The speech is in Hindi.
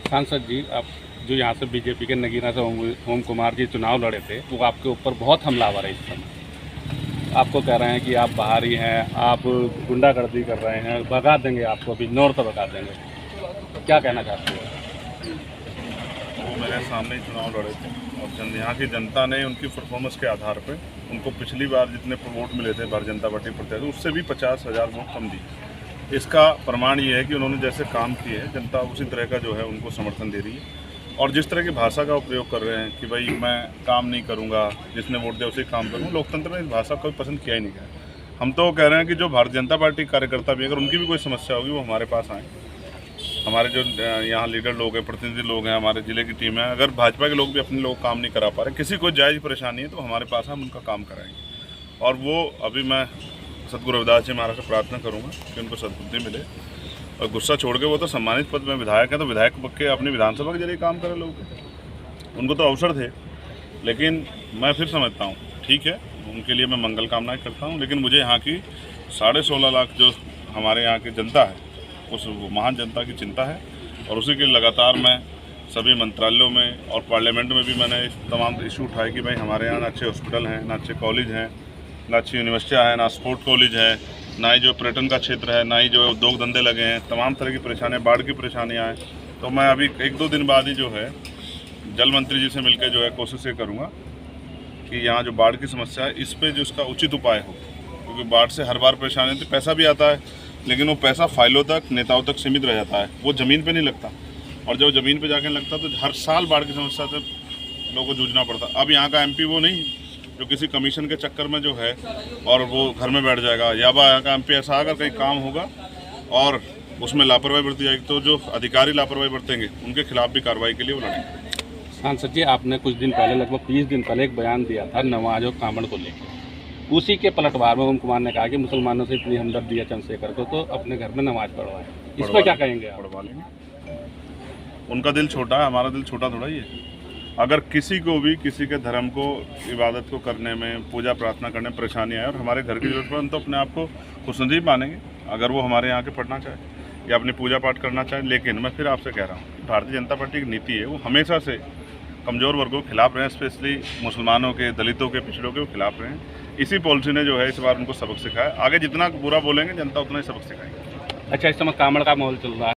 सांसद जी, आप जो यहाँ से बीजेपी के नगीना से ओम कुमार जी चुनाव लड़े थे, वो आपके ऊपर बहुत हमलावर है इस समय। आपको कह रहे हैं कि आप बाहरी हैं, आप गुंडागर्दी कर रहे हैं, भगा देंगे आपको, अभी नॉर्थ भगा देंगे। क्या कहना चाहते हो? वो मेरे सामने ही चुनाव लड़े थे और यहाँ की जनता ने उनकी परफॉर्मेंस के आधार पर उनको पिछली बार जितने वोट मिले थे भारतीय जनता पार्टी प्रत्याशी, उससे भी 50,000 वोट कम दी। इसका प्रमाण ये है कि उन्होंने जैसे काम किए हैं, जनता उसी तरह का जो है उनको समर्थन दे रही है। और जिस तरह की भाषा का उपयोग कर रहे हैं कि भाई मैं काम नहीं करूंगा, जिसने वोट दिया उसे काम करूँगा, लोकतंत्र में इस भाषा को पसंद किया ही नहीं गया। हम तो कह रहे हैं कि जो भारतीय जनता पार्टी कार्यकर्ता भी, अगर उनकी भी कोई समस्या होगी, वो हमारे पास आएँ। हमारे जो यहाँ लीडर लोग हैं, प्रतिनिधि लोग हैं, हमारे ज़िले की टीम है, अगर भाजपा के लोग भी अपने लोग काम नहीं करा पा रहे, किसी को जायज़ परेशानी है, तो हमारे पास हम उनका काम कराएंगे। और वो अभी मैं सतगुरु रविदास जी महाराज से प्रार्थना करूँगा कि उनको सद्बुद्धि मिले और गुस्सा छोड़ के, वो तो सम्मानित पद में विधायक है, तो विधायक के अपनी विधानसभा के जरिए काम करें लोग। उनको तो अवसर थे, लेकिन मैं फिर समझता हूँ ठीक है, उनके लिए मैं मंगल कामनाएँ करता हूँ, लेकिन मुझे यहाँ की 16.5 लाख जो हमारे यहाँ की जनता है, उस महान जनता की चिंता है। और उसी के लगातार मैं सभी मंत्रालयों में और पार्लियामेंट में भी मैंने तमाम इशू उठाए कि भाई हमारे यहाँ ना अच्छे हॉस्पिटल हैं, ना अच्छे कॉलेज हैं, ना अच्छी यूनिवर्सिटियाँ हैं, ना स्पोर्ट कॉलेज है, ना ही जो पर्यटन का क्षेत्र है, ना ही जो उद्योग धंधे लगे हैं, तमाम तरह की परेशानियाँ, बाढ़ की परेशानियाँ हैं। तो मैं अभी 1-2 दिन बाद ही जो है जल मंत्री जी से मिलकर जो है कोशिश ये करूँगा कि यहाँ जो बाढ़ की समस्या है, इस पर जो इसका उचित उपाय हो, क्योंकि बाढ़ से हर बार परेशानी तो पैसा भी आता है, लेकिन वो पैसा फाइलों तक, नेताओं तक सीमित रह जाता है, वो ज़मीन पे नहीं लगता। और जब ज़मीन पे जाके लगता तो हर साल बाढ़ की समस्या से लोगों को जूझना पड़ता। अब यहाँ का एमपी वो नहीं जो किसी कमीशन के चक्कर में जो है और वो घर में बैठ जाएगा, या यहाँ का एमपी ऐसा अगर कहीं काम होगा और उसमें लापरवाही बरती जाएगी, तो जो अधिकारी लापरवाही बरतेंगे उनके खिलाफ भी कार्रवाई के लिए वो लड़ेंगे। सांसद जी, आपने कुछ दिन पहले, लगभग 20 दिन पहले एक बयान दिया था नमाज और कांवड़ को लेकर। उसी के पलटवार में ओम कुमार ने कहा कि मुसलमानों से इतनी हमदर्दी है चंद्रशेखर को, तो अपने घर में नमाज पढ़वाएं। इस पर क्या कहेंगे आप? पढ़वा लेंगे। उनका दिल छोटा है, हमारा दिल छोटा थोड़ा ही है। अगर किसी को भी किसी के धर्म को, इबादत को करने में, पूजा प्रार्थना करने में परेशानी आए और हमारे घर की जरूरत पड़े, तो अपने आप को खुशनसीब मानेंगे अगर वो हमारे यहाँ के पढ़ना चाहे या अपनी पूजा पाठ करना चाहे। लेकिन मैं फिर आपसे कह रहा हूँ, भारतीय जनता पार्टी की नीति है, वो हमेशा से कमज़ोर वर्गों के खिलाफ रहे हैं, स्पेशली मुसलमानों के, दलितों के, पिछड़ों के खिलाफ रहे हैं। इसी पॉलिसी ने जो है इस बार उनको सबक सिखाया। आगे जितना बुरा बोलेंगे जनता उतना ही सबक सिखाएंगे। अच्छा, इस समय कांवड़ का माहौल चल रहा है।